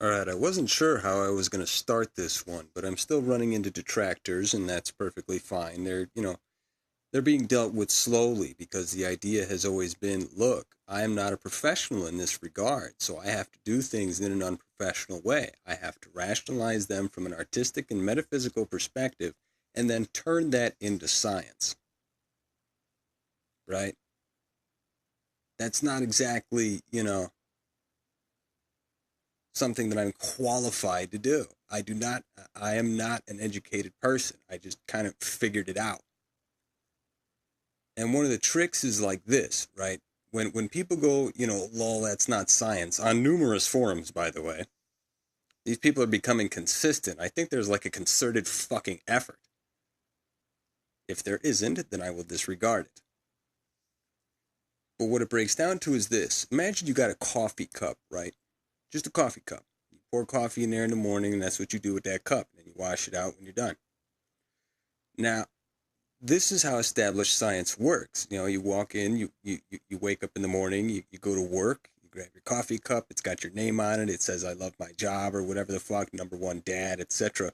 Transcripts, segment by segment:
All right, I wasn't sure how I was going to start this one, but I'm still running into detractors, and that's perfectly fine. They're being dealt with slowly because the idea has always been, look, I am not a professional in this regard, so I have to do things in an unprofessional way. I have to rationalize them from an artistic and metaphysical perspective and then turn that into science, right? That's not exactly, something that I'm qualified to do. I am not an educated person. I just kind of figured it out. And one of the tricks is like this, right? When people go, lol, that's not science, on numerous forums, by the way, these people are becoming consistent. I think there's like a concerted fucking effort. If there isn't, then I will disregard it. But what it breaks down to is this. Imagine you got a coffee cup, right? Just a coffee cup. You pour coffee in there in the morning, and that's what you do with that cup. And you wash it out when you're done. Now, this is how established science works. You walk in, you wake up in the morning, you go to work, you grab your coffee cup, it's got your name on it, it says I love my job or whatever the fuck, number one dad, etc.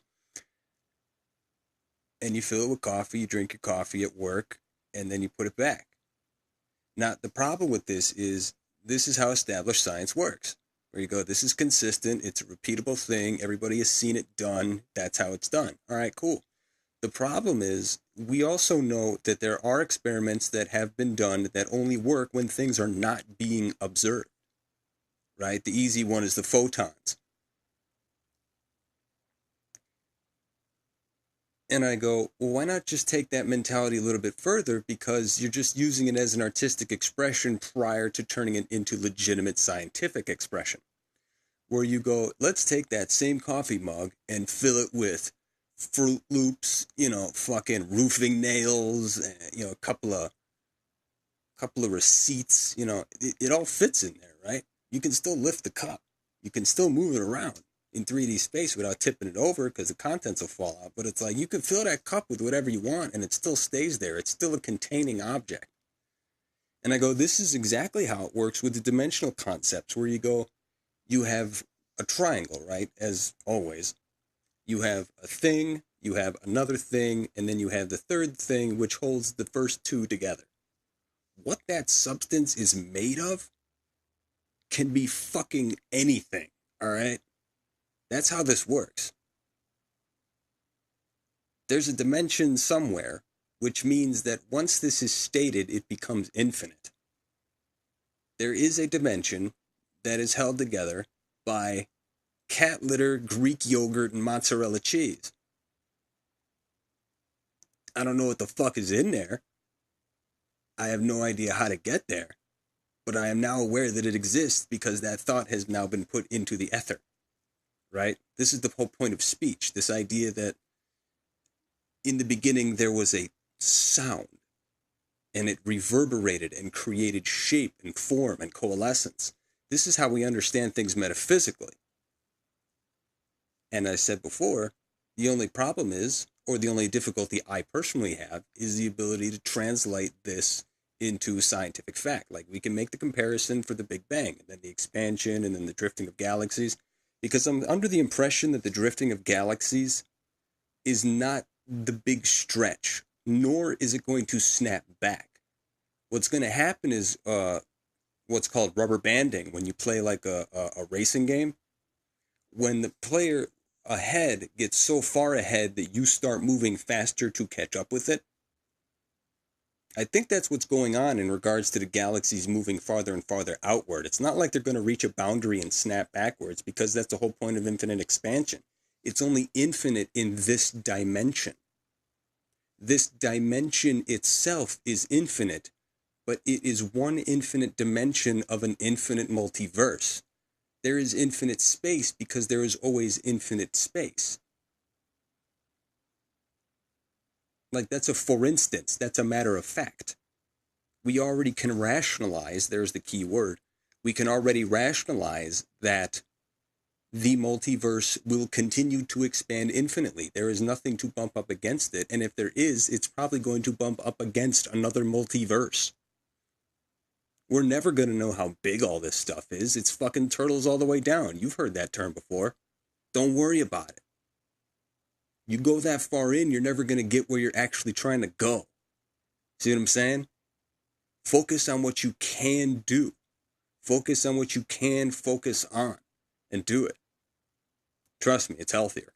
And you fill it with coffee, you drink your coffee at work, and then you put it back. Now, the problem with this is how established science works. Where you go, this is consistent, it's a repeatable thing, everybody has seen it done, that's how it's done. All right, cool. The problem is, we also know that there are experiments that have been done that only work when things are not being observed, right? The easy one is the photons. And I go, well, why not just take that mentality a little bit further? Because you're just using it as an artistic expression prior to turning it into legitimate scientific expression. Where you go, let's take that same coffee mug and fill it with Fruit Loops, fucking roofing nails, a couple of receipts, it all fits in there, right? You can still lift the cup. You can still move it around in 3D space without tipping it over because the contents will fall out. But it's like you can fill that cup with whatever you want and it still stays there. It's still a containing object. And I go, this is exactly how it works with the dimensional concepts where you go, you have a triangle, right? As always, you have a thing, you have another thing, and then you have the third thing which holds the first two together. What that substance is made of can be fucking anything, all right? That's how this works. There's a dimension somewhere, which means that once this is stated, it becomes infinite. There is a dimension that is held together by cat litter, Greek yogurt, and mozzarella cheese. I don't know what the fuck is in there. I have no idea how to get there. But I am now aware that it exists because that thought has now been put into the ether. Right? This is the whole point of speech. This idea that in the beginning there was a sound and it reverberated and created shape and form and coalescence. This is how we understand things metaphysically. And I said before, the only problem is, or the only difficulty I personally have, is the ability to translate this into scientific fact. Like, we can make the comparison for the Big Bang, and then the expansion, and then the drifting of galaxies, because I'm under the impression that the drifting of galaxies is not the big stretch, nor is it going to snap back. What's going to happen is what's called rubber banding, when you play like a racing game. When the player ahead gets so far ahead that you start moving faster to catch up with it. I think that's what's going on in regards to the galaxies moving farther and farther outward. It's not like they're going to reach a boundary and snap backwards, because that's the whole point of infinite expansion. It's only infinite in this dimension. This dimension itself is infinite, but it is one infinite dimension of an infinite multiverse. There is infinite space because there is always infinite space. Like, that's a for instance, that's a matter of fact. We already can rationalize, there's the key word, we can already rationalize that the multiverse will continue to expand infinitely. There is nothing to bump up against it, and if there is, it's probably going to bump up against another multiverse. We're never going to know how big all this stuff is. It's fucking turtles all the way down. You've heard that term before. Don't worry about it. You go that far in, you're never going to get where you're actually trying to go. See what I'm saying? Focus on what you can do. Focus on what you can focus on and do it. Trust me, it's healthier.